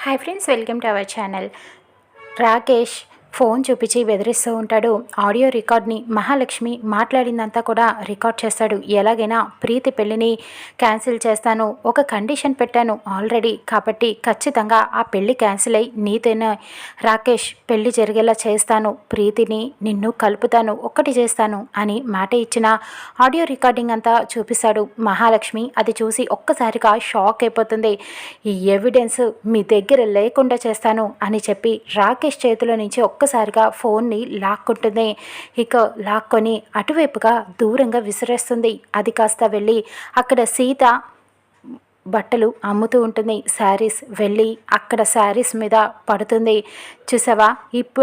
Hi friends, welcome to our channel. Rakesh phone చూపించి బెదిరిస్తూ ఉంటాడు. ఆడియో రికార్డ్ని మహాలక్ష్మి మాట్లాడిందంతా కూడా రికార్డ్ చేస్తాడు. ఎలాగైనా ప్రీతి పెళ్ళిని క్యాన్సిల్ చేస్తాను, ఒక కండిషన్ పెట్టాను ఆల్రెడీ, కాబట్టి ఖచ్చితంగా ఆ పెళ్ళి క్యాన్సిల్ అయ్యి నీతోనే రాకేష్ పెళ్ళి జరిగేలా చేస్తాను, ప్రీతిని నిన్ను కలుపుతాను, ఒక్కటి చేస్తాను అని మాట ఇచ్చిన ఆడియో రికార్డింగ్ అంతా చూపిస్తాడు. మహాలక్ష్మి అది చూసి ఒక్కసారిగా షాక్ అయిపోతుంది. ఈ ఎవిడెన్స్ మీ దగ్గర లేకుండా చేస్తాను అని చెప్పి రాకేష్ చేతిలో నుంచి ఒక్కసారిగా ఫోన్ని లాక్కుంటుంది. ఇక లాక్కొని అటువైపుగా దూరంగా విసిరేస్తుంది. అది కాస్త వెళ్ళి అక్కడ సీత బట్టలు అమ్ముతూ ఉంటుంది, శారీస్, వెళ్ళి అక్కడ శారీస్ మీద పడుతుంది. చూసావా,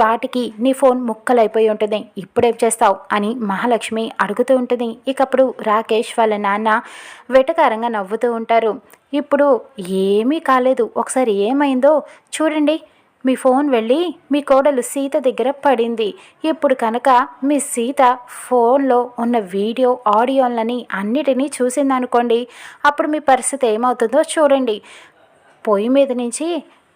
వాటికి నీ ఫోన్ ముక్కలైపోయి ఉంటుంది, ఇప్పుడేం చేస్తావు అని మహాలక్ష్మి అడుగుతూ ఉంటుంది. ఇకప్పుడు రాకేష్ వాళ్ళ నాన్న వెటకారంగా నవ్వుతూ ఉంటారు. ఇప్పుడు ఏమీ కాలేదు, ఒకసారి ఏమైందో చూడండి, మీ ఫోన్ వెళ్ళి మీ కోడలు సీత దగ్గర పడింది. ఇప్పుడు కనుక మీ సీత ఫోన్లో ఉన్న వీడియో ఆడియోలని అన్నిటినీ చూసిందనుకోండి, అప్పుడు మీ పరిస్థితి ఏమవుతుందో చూడండి. పొయ్యి మీద నుంచి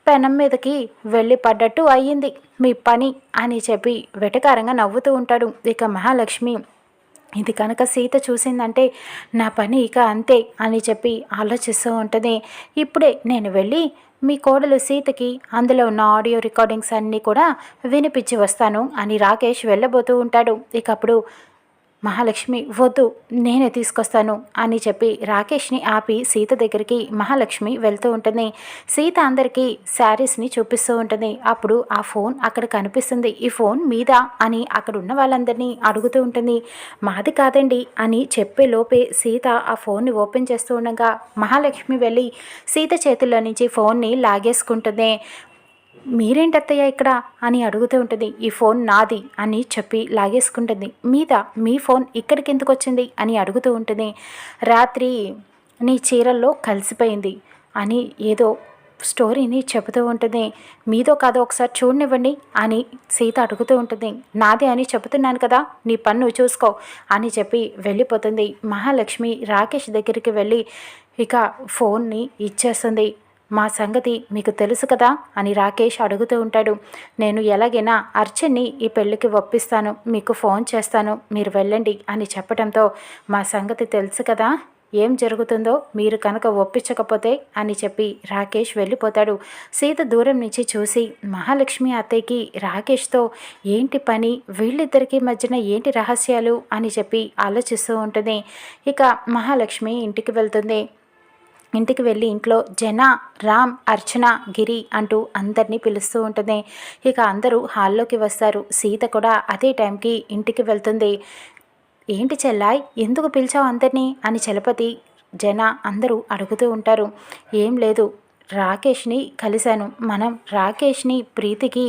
పెనం మీదకి వెళ్ళి పడ్డట్టు అయ్యింది మీ పని అని చెప్పి వెటకారంగా నవ్వుతూ ఉంటాడు. ఇక మహాలక్ష్మి ఇది కనుక సీత చూసిందంటే నా పని ఇక అంతే అని చెప్పి ఆలోచిస్తూ ఉంటుంది. ఇప్పుడే నేను వెళ్ళి మీ కోడలు సీతకి అందులో ఉన్న ఆడియో రికార్డింగ్స్ అన్నీ కూడా వినిపించి వస్తాను అని రాకేష్ వెళ్ళబోతూ ఉంటాడు. ఇక అప్పుడు మహాలక్ష్మి వద్దు, నేనే తీసుకొస్తాను అని చెప్పి రాకేష్ని ఆపి సీత దగ్గరికి మహాలక్ష్మి వెళ్తూ ఉంటుంది. సీత అందరికీ శారీస్ని చూపిస్తూ ఉంటుంది. అప్పుడు ఆ ఫోన్ అక్కడ కనిపిస్తుంది. ఈ ఫోన్ మీద అని అక్కడ ఉన్న వాళ్ళందరినీ అడుగుతూ ఉంటుంది. మాది కాదండి అని చెప్పే లోపే సీత ఆ ఫోన్ని ఓపెన్ చేస్తూ ఉండగా మహాలక్ష్మి వెళ్ళి సీత చేతుల్లో నుంచి ఫోన్ని లాగేసుకుంటుంది. మీరేంటత్తయ్య ఇక్కడ అని అడుగుతూ ఉంటుంది. ఈ ఫోన్ నాది అని చెప్పి లాగేసుకుంటుంది. మీ ఫోన్ ఇక్కడికి ఎందుకు వచ్చింది అని అడుగుతూ ఉంటుంది. రాత్రి నీ చీరల్లో కలిసిపోయింది అని ఏదో స్టోరీని చెబుతూ ఉంటుంది. మీదో కాదో ఒకసారి చూడనివ్వండి అని సీత అడుగుతూ ఉంటుంది. నాదే అని చెబుతున్నాను కదా, నీ పన్ను చూసుకో అని చెప్పి వెళ్ళిపోతుంది. మహాలక్ష్మి రాకేష్ దగ్గరికి వెళ్ళి ఇక ఫోన్ని ఇచ్చేస్తుంది. మా సంగతి మీకు తెలుసు కదా అని రాకేష్ అడుగుతూ ఉంటాడు. నేను ఎలాగైనా అర్చన్ని ఈ పెళ్ళికి ఒప్పిస్తాను, మీకు ఫోన్ చేస్తాను, మీరు వెళ్ళండి అని చెప్పడంతో మా సంగతి తెలుసు కదా, ఏం జరుగుతుందో మీరు కనుక ఒప్పించకపోతే అని చెప్పి రాకేష్ వెళ్ళిపోతాడు. సీత దూరం నుంచి చూసి మహాలక్ష్మి అత్తయ్యకి రాకేష్తో ఏంటి పని, వీళ్ళిద్దరికీ మధ్యన ఏంటి రహస్యాలు అని చెప్పి ఆలోచిస్తూ ఉంటుంది. ఇక మహాలక్ష్మి ఇంటికి వెళ్తుంది. ఇంటికి వెళ్ళి ఇంట్లో జన, రామ్, అర్చన, గిరి అంటూ అందరినీ పిలుస్తూ ఉంటుంది. ఇక అందరూ హాల్లోకి వస్తారు. సీత కూడా అదే టైంకి ఇంటికి వెళ్తుంది. ఏంటి చెల్లాయ్, ఎందుకు పిలిచావు అందరినీ అని చలపతి, జన అందరూ అడుగుతూ ఉంటారు. ఏం లేదు, రాకేష్ని కలిశాను, మనం రాకేష్ని ప్రీతికి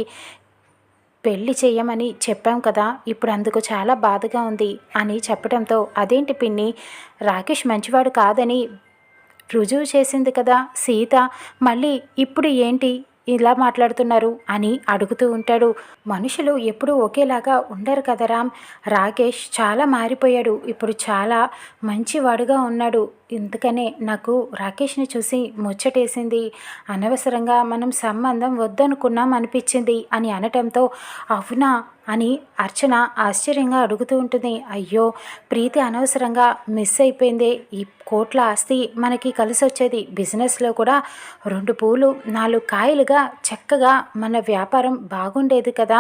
పెళ్ళి చెయ్యమని చెప్పాం కదా, ఇప్పుడు అందుకు చాలా బాధగా ఉంది అని చెప్పడంతో అదేంటి పిన్ని, రాకేష్ మంచివాడు కాదని రుజువు చేసింది కదా సీత, మళ్ళీ ఇప్పుడు ఏంటి ఇలా మాట్లాడుతున్నారు అని అడుగుతూ ఉంటాడు. మనుషులు ఎప్పుడూ ఒకేలాగా ఉండరు కదా రామ్, రాకేష్ చాలా మారిపోయాడు, ఇప్పుడు చాలా మంచివాడుగా ఉన్నాడు, ఇందుకనే నాకు రాకేష్ని చూసి ముచ్చటేసింది, అనవసరంగా మనం సంబంధం వద్దనుకున్నాం అనిపించింది అని అనటంతో అవునా అని అర్చన ఆశ్చర్యంగా అడుగుతూ ఉంటుంది. అయ్యో, ప్రీతి అనవసరంగా మిస్ అయిపోయిందే, ఈ కోట్ల ఆస్తి మనకి కలిసి వచ్చేది, బిజినెస్లో కూడా 2 పూలు 4 కాయలుగా చక్కగా మన వ్యాపారం బాగుండేది కదా,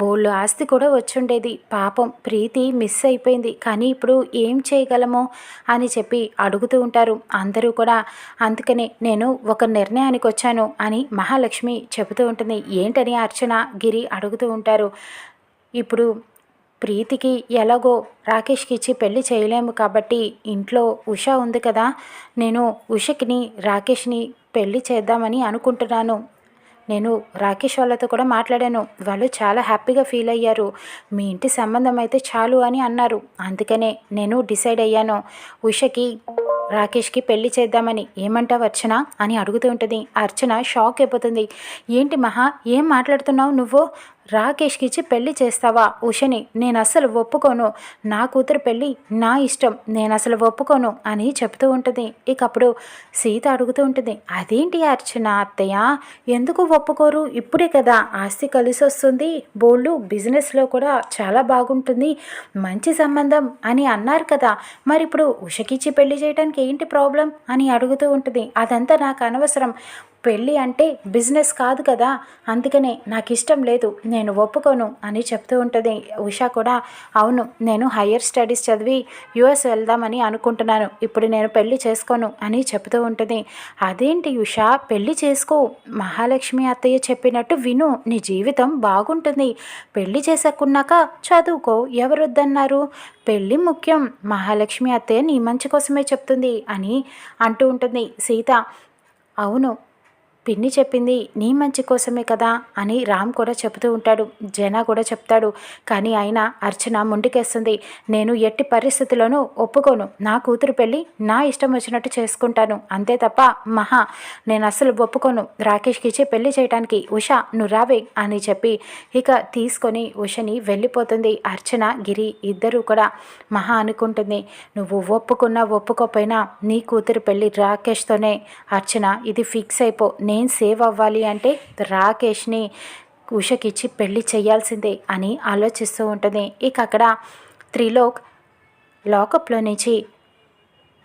బోళ్ళు ఆస్తి కూడా వచ్చుండేది, పాపం ప్రీతి మిస్ అయిపోయింది, కానీ ఇప్పుడు ఏం చేయగలము అని చెప్పి అడుగుతూ ఉంటారు అందరూ కూడా. అందుకనే నేను ఒక నిర్ణయానికి వచ్చాను అని మహాలక్ష్మి చెబుతూ ఉంటుంది. ఏంటని అర్చన, గిరి అడుగుతూ ఉంటారు. ఇప్పుడు ప్రీతికి ఎలాగో రాకేష్కి ఇచ్చి పెళ్ళి చేయలేము కాబట్టి ఇంట్లో ఉష ఉంది కదా, నేను ఉషకిని రాకేష్ని పెళ్ళి చేద్దామని అనుకుంటున్నాను, నేను రాకేష్ వాళ్ళతో కూడా మాట్లాడాను, వాళ్ళు చాలా హ్యాపీగా ఫీల్ అయ్యారు, మీ ఇంటి సంబంధం అయితే చాలు అని అన్నారు, అందుకనే నేను డిసైడ్ అయ్యాను ఉషకి రాకేష్కి పెళ్లి చేద్దామని, ఏమంటావు అర్చన అని అడుగుతూ ఉంటుంది. అర్చన షాక్ అయిపోతుంది. ఏంటి మహా, ఏం మాట్లాడుతున్నావు నువ్వు, రాకేష్కి ఇచ్చి పెళ్లి చేస్తావా ఉషని? నేను అస్సలు ఒప్పుకోను. నా కూతురు పెళ్ళి నా ఇష్టం, నేను అసలు ఒప్పుకోను అని చెప్తూ ఉంటుంది. ఇక అప్పుడు సీత అడుగుతూ ఉంటుంది, అదేంటి అర్చన అత్తయ్య, ఎందుకు ఒప్పుకోరు? ఇప్పుడే కదా ఆస్తి కలిసి వస్తుంది, బోళ్ళు బిజినెస్లో కూడా చాలా బాగుంటుంది, మంచి సంబంధం అని అన్నారు కదా, మరి ఇప్పుడు ఉషకిచ్చి పెళ్లి చేయడానికి ఏంటి ప్రాబ్లం అని అడుగుతూ ఉంటుంది. అదంతా నాకు అనవసరం, పెళ్ళి అంటే బిజినెస్ కాదు కదా, అందుకనే నాకు ఇష్టం లేదు, నేను ఒప్పుకోను అని చెప్తూ ఉంటుంది. ఉషా కూడా అవును, నేను హయ్యర్ స్టడీస్ చదివి యుఎస్ వెళ్దామని అనుకుంటున్నాను, ఇప్పుడు నేను పెళ్లి చేసుకోను అని చెప్తూ ఉంటుంది. అదేంటి ఉషా, పెళ్లి చేసుకో, మహాలక్ష్మి అత్తయ్య చెప్పినట్టు విను, నీ జీవితం బాగుంటుంది, పెళ్లి చేసుకున్నాక చదువుకో, ఎవరొద్దన్నారు, పెళ్ళి ముఖ్యం, మహాలక్ష్మి అత్తయ్య నీ మంచి కోసమే చెప్తుంది అని అంటూ ఉంటుంది సీత. అవును, పిన్ని చెప్పింది నీ మంచి కోసమే కదా అని రామ్ కూడా చెబుతూ ఉంటాడు. జన కూడా చెప్తాడు. కానీ ఆయన అర్చన ముందుకేస్తుంది. నేను ఎట్టి పరిస్థితుల్లోనూ ఒప్పుకోను, నా కూతురు పెళ్ళి నా ఇష్టం వచ్చినట్టు చేసుకుంటాను, అంతే తప్ప మహా నేను అస్సలు ఒప్పుకోను రాకేష్కి ఇచ్చి పెళ్లి చేయడానికి, ఉష నువ్వు రావే అని చెప్పి ఇక తీసుకొని ఉషని వెళ్ళిపోతుంది. అర్చన గిరి ఇద్దరూ కూడా. మహా అనుకుంటుంది, నువ్వు ఒప్పుకున్నా ఒప్పుకోపోయినా నీ కూతురు పెళ్ళి రాకేష్తోనే అర్చన, ఇది ఫిక్స్ అయిపో, నేను సేవ్ అవ్వాలి అంటే రాకేష్ని ఉషకిచ్చి పెళ్లి చేయాల్సిందే అని ఆలోచిస్తూ ఉంటుంది. ఇక అక్కడ త్రిలోక్ లాకప్లో నుంచి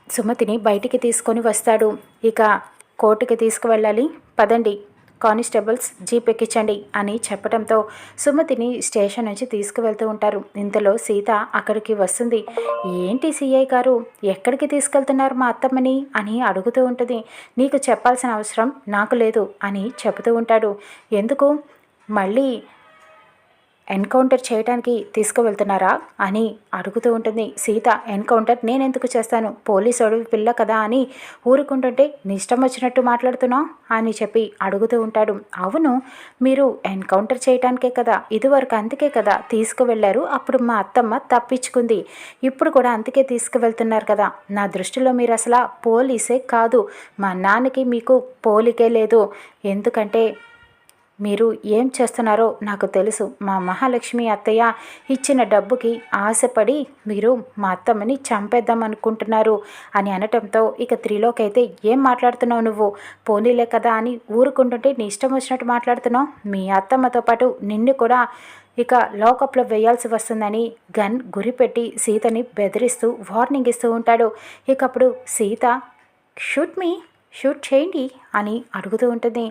సుమతిని బయటికి తీసుకొని వస్తాడు. ఇక కోర్టుకి తీసుకువెళ్ళాలి, పదండి కానిస్టేబుల్స్ జీప్ ఎక్కించండి అని చెప్పడంతో సుమతిని స్టేషన్ నుంచి తీసుకువెళ్తూ ఉంటారు. ఇంతలో సీత అక్కడికి వస్తుంది. ఏంటి సిఐ గారు, ఎక్కడికి తీసుకెళ్తున్నారు మా అత్తమ్మని అని అడుగుతూ ఉంటుంది. నీకు చెప్పాల్సిన అవసరం నాకు లేదు అని చెబుతూ ఉంటాడు. ఎందుకు, మళ్ళీ ఎన్కౌంటర్ చేయడానికి తీసుకువెళ్తున్నారా అని అడుగుతూ ఉంటుంది సీత. ఎన్కౌంటర్ నేనెందుకు చేస్తాను, పోలీసు పిల్ల కదా అని ఊరుకుంటుంటే నీ ఇష్టం వచ్చినట్టు మాట్లాడుతున్నావు అని చెప్పి అడుగుతూ ఉంటాడు. అవును, మీరు ఎన్కౌంటర్ చేయడానికే కదా, ఇదివరకు అందుకే కదా తీసుకువెళ్ళారు, అప్పుడు మా అత్తమ్మ తప్పించుకుంది, ఇప్పుడు కూడా అందుకే తీసుకువెళ్తున్నారు కదా, నా దృష్టిలో మీరు అసలు పోలీసే కాదు, మా నాన్నకి మీకు పోలికే లేదు, ఎందుకంటే మీరు ఏం చేస్తున్నారో నాకు తెలుసు, మా మహాలక్ష్మి అత్తయ్య ఇచ్చిన డబ్బుకి ఆశపడి మీరు మా అత్తమ్మని చంపేద్దాం అనుకుంటున్నారు అని అనటంతో ఇక త్రిలోక్ అయితే ఏం మాట్లాడుతున్నావు నువ్వు, పోనీలే కదా అని ఊరుకుంటుంటే నీ ఇష్టం వచ్చినట్టు మాట్లాడుతున్నావు, మీ అత్తమ్మతో పాటు నిన్ను కూడా ఇక లాకప్లో వేయాల్సి వస్తుందని గన్ గురిపెట్టి సీతని బెదిరిస్తూ వార్నింగ్ ఇస్తూ ఉంటాడు. ఇక అప్పుడు సీత షూట్ చేయండి అని అడుగుతూ ఉంటుంది.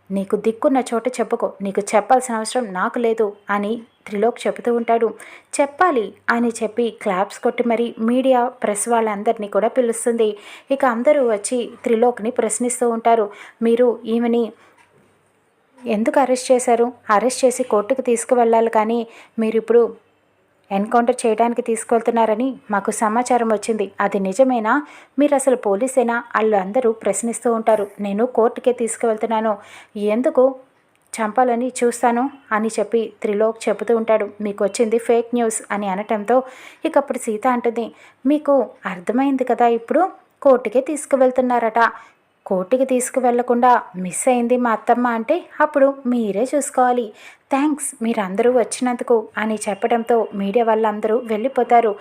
నీకు దిక్కున్న చోట చెప్పుకో, నీకు చెప్పాల్సిన అవసరం నాకు లేదు అని త్రిలోక్ చెబుతూ ఉంటాడు. చెప్పాలి అని చెప్పి క్లాప్స్ కొట్టి మరి మీడియా ప్రెస్ వాళ్ళందరినీ కూడా పిలుస్తుంది. ఇక అందరూ వచ్చి త్రిలోక్ని ప్రశ్నిస్తూ ఉంటారు. మీరు ఈమెని ఎందుకు అరెస్ట్ చేశారు, అరెస్ట్ చేసి కోర్టుకు తీసుకువెళ్ళాలి, కానీ మీరు ఇప్పుడు ఎన్కౌంటర్ చేయడానికి తీసుకెళ్తున్నారని మాకు సమాచారం వచ్చింది, అది నిజమేనా, మీరు అసలు పోలీసేనా, వాళ్ళు అందరూ ప్రశ్నిస్తూ ఉంటారు. నేను కోర్టుకే తీసుకువెళ్తున్నాను, ఎందుకు చంపాలని చూస్తాను అని చెప్పి త్రిలోక్ చెబుతూ ఉంటాడు. మీకు వచ్చింది ఫేక్ న్యూస్ అని అనటంతో ఇక అప్పుడు సీత అంటుంది, మీకు అర్థమైంది కదా, ఇప్పుడు కోర్టుకే తీసుకువెళ్తున్నారట, కోర్టుకి తీసుకువెళ్లకుండా మిస్ అయింది మా అత్తమ్మ అంటే అప్పుడు మీరే చూసుకోవాలి, థ్యాంక్స్ మీరందరూ వచ్చినందుకు అని చెప్పడంతో మీడియా వాళ్ళందరూ వెళ్ళిపోతారు.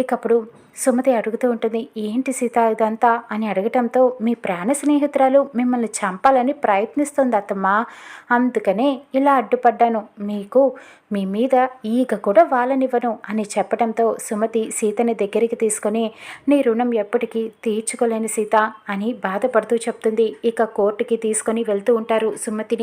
ఇక అప్పుడు సుమతి అడుగుతూ ఉంటుంది, ఏంటి సీత ఇదంతా అని అడగటంతో మీ ప్రాణ స్నేహితురాలు మిమ్మల్ని చంపాలని ప్రయత్నిస్తుంది అత్తమ్మా, అందుకనే ఇలా అడ్డుపడ్డాను, మీకు మీ మీద ఈగ కూడా వాళ్ళనివ్వను అని చెప్పడంతో సుమతి సీతని దగ్గరికి తీసుకొని నీ రుణం ఎప్పటికీ తీర్చుకోలేని సీత అని బాధపడుతూ చెప్తుంది. ఇక కోర్టుకి తీసుకొని వెళ్తూ ఉంటారు సుమతిని.